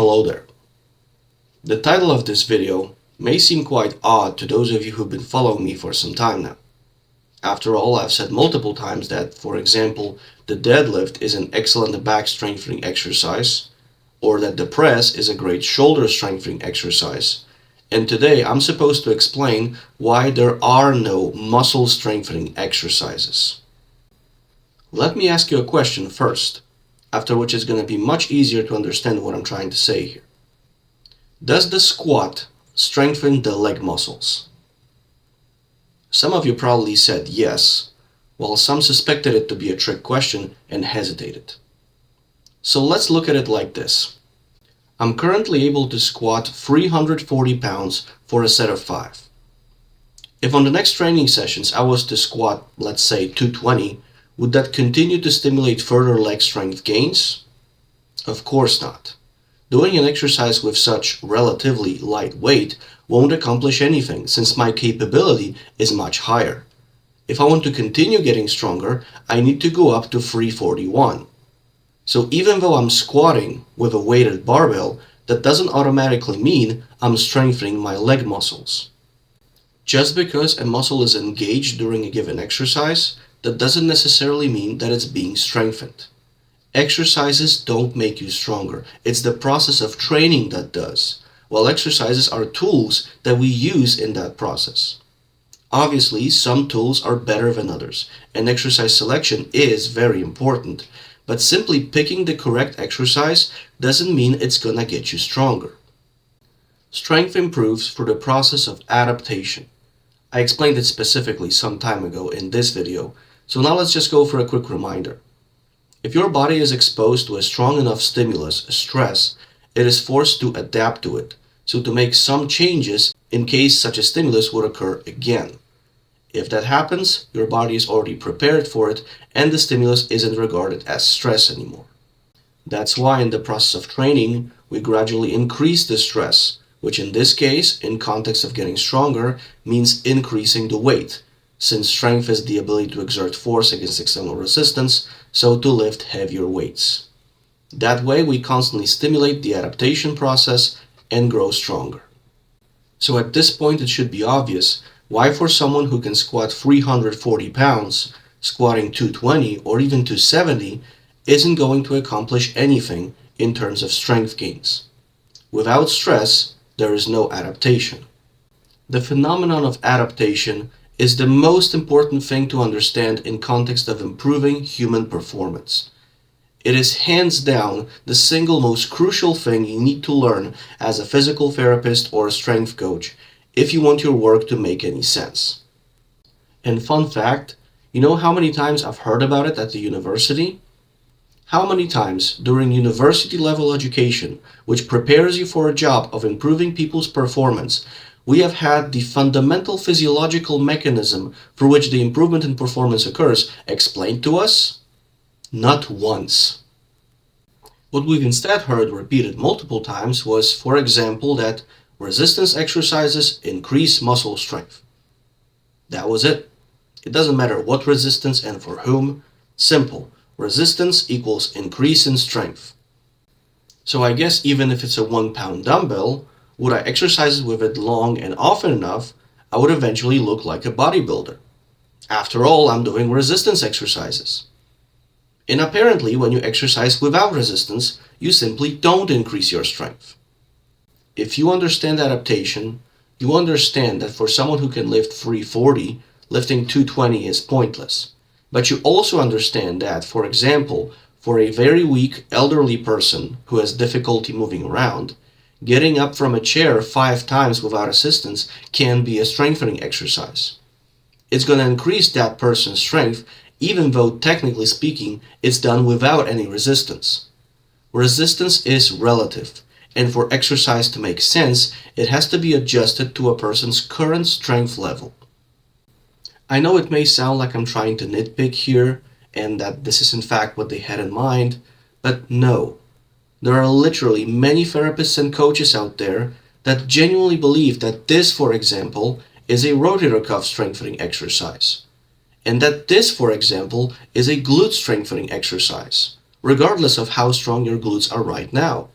Hello there. The title of this video may seem quite odd to those of you who've been following me for some time now. After all, I've said multiple times that, for example, the deadlift is an excellent back strengthening exercise, or that the press is a great shoulder strengthening exercise, and today I'm supposed to explain why there are no muscle strengthening exercises. Let me ask you a question first, after which it's going to be much easier to understand what I'm trying to say here. Does the squat strengthen the leg muscles? Some of you probably said yes, while some suspected it to be a trick question and hesitated. So let's look at it like this. I'm currently able to squat 340 pounds for a set of 5. If on the next training sessions I was to squat, let's say 220, would that continue to stimulate further leg strength gains? Of course not. Doing an exercise with such relatively light weight won't accomplish anything since my capability is much higher. If I want to continue getting stronger, I need to go up to 341. So even though I'm squatting with a weighted barbell, that doesn't automatically mean I'm strengthening my leg muscles. Just because a muscle is engaged during a given exercise, that doesn't necessarily mean that it's being strengthened. Exercises don't make you stronger. It's the process of training that does, while exercises are tools that we use in that process. Obviously, some tools are better than others, and exercise selection is very important, but simply picking the correct exercise doesn't mean it's gonna get you stronger. Strength improves through the process of adaptation. I explained it specifically some time ago in this video, so now let's just go for a quick reminder. If your body is exposed to a strong enough stimulus, stress, it is forced to adapt to it, so to make some changes in case such a stimulus would occur again. If that happens, your body is already prepared for it and the stimulus isn't regarded as stress anymore. That's why in the process of training, we gradually increase the stress, which in this case, in context of getting stronger, means increasing the weight, since strength is the ability to exert force against external resistance, so to lift heavier weights. That way we constantly stimulate the adaptation process and grow stronger. So at this point it should be obvious why for someone who can squat 340 pounds, squatting 220 or even 270 isn't going to accomplish anything in terms of strength gains. Without stress, there is no adaptation. The phenomenon of adaptation is the most important thing to understand in context of improving human performance. It is hands down the single most crucial thing you need to learn as a physical therapist or a strength coach if you want your work to make any sense. And fun fact, you know how many times I've heard about it at the university? How many times during university level education, which prepares you for a job of improving people's performance, we have had the fundamental physiological mechanism for which the improvement in performance occurs explained to us? Not once. What we've instead heard repeated multiple times was, for example, that resistance exercises increase muscle strength. That was it. It doesn't matter what resistance and for whom. Simple. Resistance equals increase in strength. So I guess even if it's a 1-pound dumbbell, would I exercise with it long and often enough, I would eventually look like a bodybuilder. After all, I'm doing resistance exercises. And apparently, when you exercise without resistance, you simply don't increase your strength. If you understand adaptation, you understand that for someone who can lift 340, lifting 220 is pointless. But you also understand that, for example, for a very weak elderly person who has difficulty moving around, getting up from a chair 5 times without assistance can be a strengthening exercise. It's going to increase that person's strength even though technically speaking it's done without any resistance. Resistance is relative, and for exercise to make sense, it has to be adjusted to a person's current strength level. I know it may sound like I'm trying to nitpick here and that this is in fact what they had in mind, but no. There are literally many therapists and coaches out there that genuinely believe that this, for example, is a rotator cuff strengthening exercise. And that this, for example, is a glute strengthening exercise, regardless of how strong your glutes are right now.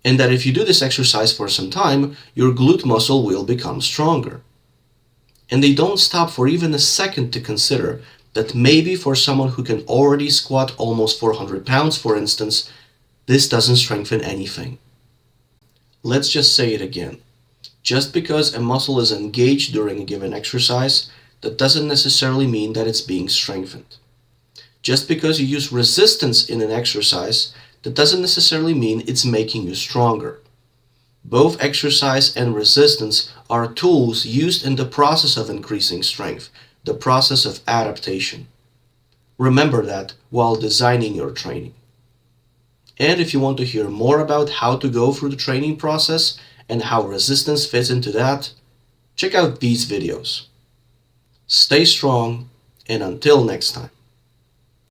and that if you do this exercise for some time, your glute muscle will become stronger. And they don't stop for even a second to consider that maybe for someone who can already squat almost 400 pounds, for instance, this doesn't strengthen anything. Let's just say it again. Just because a muscle is engaged during a given exercise, that doesn't necessarily mean that it's being strengthened. Just because you use resistance in an exercise, that doesn't necessarily mean it's making you stronger. Both exercise and resistance are tools used in the process of increasing strength, the process of adaptation. Remember that while designing your training. And if you want to hear more about how to go through the training process and how resistance fits into that, check out these videos. Stay strong, and until next time.